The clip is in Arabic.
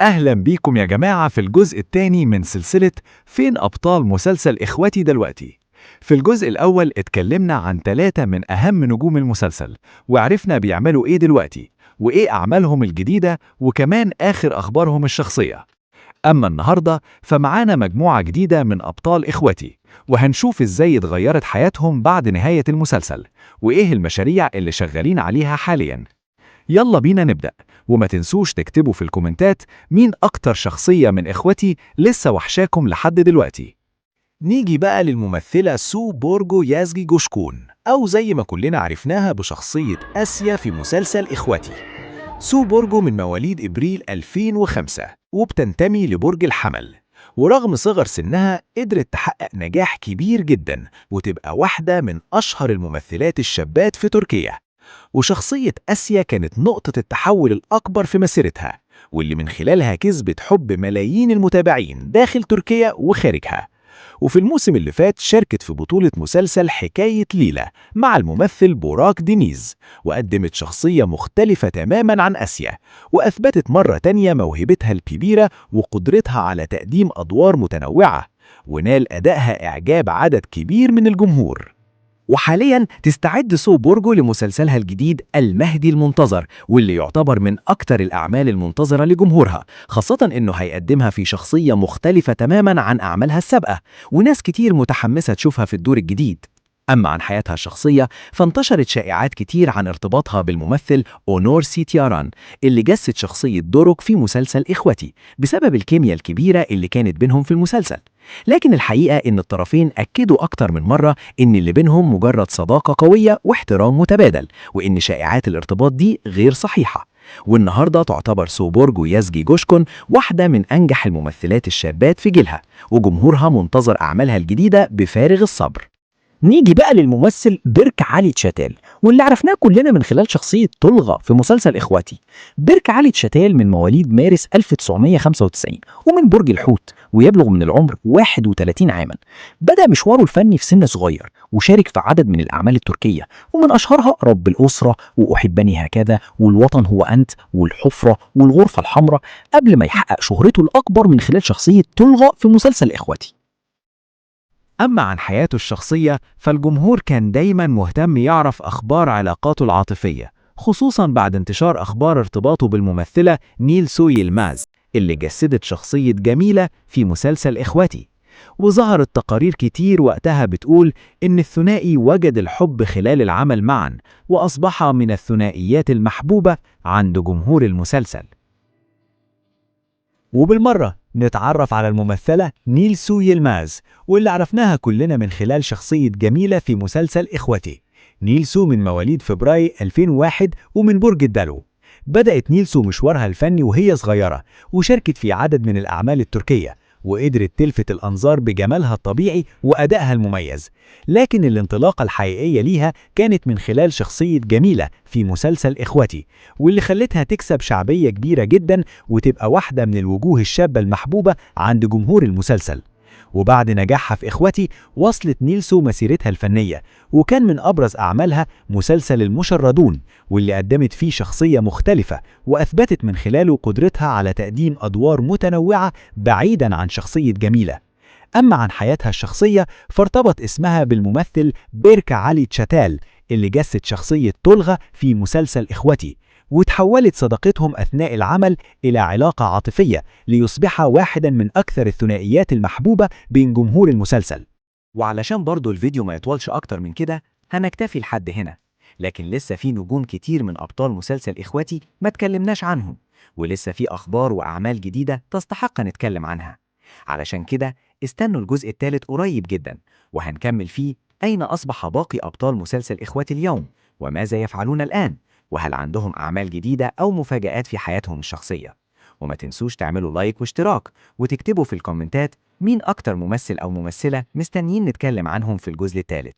أهلا بيكم يا جماعة في الجزء الثاني من سلسلة فين أبطال مسلسل إخواتي دلوقتي. في الجزء الأول اتكلمنا عن 3 من أهم نجوم المسلسل، وعرفنا بيعملوا إيه دلوقتي وإيه أعمالهم الجديدة وكمان آخر أخبارهم الشخصية. أما النهاردة فمعانا مجموعة جديدة من أبطال إخواتي، وهنشوف إزاي اتغيرت حياتهم بعد نهاية المسلسل وإيه المشاريع اللي شغالين عليها حالياً. يلا بينا نبدأ، وما تنسوش تكتبوا في الكومنتات مين أكتر شخصية من إخوتي لسه وحشاكم لحد دلوقتي. نيجي بقى للممثلة سو بورجو يازجي جوشكون، أو زي ما كلنا عرفناها بشخصية آسيا في مسلسل إخواتي. سو بورجو من مواليد إبريل 2005 وبتنتمي لبرج الحمل، ورغم صغر سنها قدرت تحقق نجاح كبير جدا وتبقى واحدة من أشهر الممثلات الشابات في تركيا. وشخصية آسيا كانت نقطة التحول الأكبر في مسيرتها، واللي من خلالها كسبت حب ملايين المتابعين داخل تركيا وخارجها. وفي الموسم اللي فات شاركت في بطولة مسلسل حكاية ليلى مع الممثل بوراك دينيز، وقدمت شخصية مختلفة تماما عن آسيا، وأثبتت مرة تانية موهبتها الكبيرة وقدرتها على تقديم أدوار متنوعة، ونال أدائها إعجاب عدد كبير من الجمهور. وحاليا تستعد سو بورجو لمسلسلها الجديد المهدي المنتظر، واللي يعتبر من أكتر الأعمال المنتظرة لجمهورها، خاصة إنه هيقدمها في شخصية مختلفة تماما عن أعمالها السابقة، وناس كتير متحمسة تشوفها في الدور الجديد. أما عن حياتها الشخصية فانتشرت شائعات كتير عن ارتباطها بالممثل أونور سيتياران، اللي جسد شخصية دورك في مسلسل إخوتي، بسبب الكيمياء الكبيرة اللي كانت بينهم في المسلسل. لكن الحقيقة إن الطرفين أكدوا أكتر من مرة إن اللي بينهم مجرد صداقة قوية واحترام متبادل، وإن شائعات الارتباط دي غير صحيحة. والنهاردة تعتبر سو بورجو يازجي جوشكون واحدة من أنجح الممثلات الشابات في جيلها، وجمهورها منتظر أعمالها الجديدة بفارغ الصبر. نيجي بقى للممثل بيرك علي تشاتيل، واللي عرفناه كلنا من خلال شخصية طلغة في مسلسل إخواتي. بيرك علي تشاتيل من مواليد مارس 1995 ومن برج الحوت، ويبلغ من العمر 31 عاما. بدأ مشواره الفني في سن صغير، وشارك في عدد من الأعمال التركية، ومن أشهرها رب الأسرة وأحبني هكذا والوطن هو أنت والحفرة والغرفة الحمراء، قبل ما يحقق شهرته الأكبر من خلال شخصية طلغة في مسلسل إخواتي. أما عن حياته الشخصية فالجمهور كان دايما مهتم يعرف أخبار علاقاته العاطفية، خصوصا بعد انتشار أخبار ارتباطه بالممثلة نيل سو يلماز اللي جسدت شخصية جميلة في مسلسل إخواتي. وظهرت تقارير كتير وقتها بتقول إن الثنائي وجد الحب خلال العمل معا، وأصبح من الثنائيات المحبوبة عند جمهور المسلسل. وبالمرة نتعرف على الممثلة نيل سو يلماز، واللي عرفناها كلنا من خلال شخصية جميلة في مسلسل إخوتي. نيل سو من مواليد فبراير 2001 ومن برج الدلو. بدأت نيل سو مشوارها الفني وهي صغيرة، وشاركت في عدد من الأعمال التركية، وقدرت تلفت الأنظار بجمالها الطبيعي وأدائها المميز. لكن الانطلاقة الحقيقية ليها كانت من خلال شخصية جميلة في مسلسل إخوتي، واللي خلتها تكسب شعبية كبيرة جدا وتبقى واحدة من الوجوه الشابة المحبوبة عند جمهور المسلسل. وبعد نجاحها في إخوتي وصلت نيلسو مسيرتها الفنية، وكان من أبرز أعمالها مسلسل المشردون، واللي قدمت فيه شخصية مختلفة وأثبتت من خلاله قدرتها على تقديم أدوار متنوعة بعيداً عن شخصية جميلة. أما عن حياتها الشخصية فارتبط اسمها بالممثل بيركا علي تشاتال اللي جسد شخصية طلغة في مسلسل إخوتي، وتحولت صداقتهم أثناء العمل إلى علاقة عاطفية ليصبح واحدا من أكثر الثنائيات المحبوبة بين جمهور المسلسل. وعلشان برضو الفيديو ما يطولش أكتر من كده هنكتفي لحد هنا، لكن لسه في نجوم كتير من أبطال مسلسل إخواتي ما تكلمناش عنهم، ولسه في أخبار وأعمال جديدة تستحق نتكلم عنها. علشان كده استنوا الجزء الثالث قريب جدا، وهنكمل فيه أين أصبح باقي أبطال مسلسل إخواتي اليوم، وماذا يفعلون الآن، وهل عندهم أعمال جديدة أو مفاجآت في حياتهم الشخصية. وما تنسوش تعملوا لايك واشتراك، وتكتبوا في الكومنتات مين أكتر ممثل أو ممثلة مستنيين نتكلم عنهم في الجزء الثالث.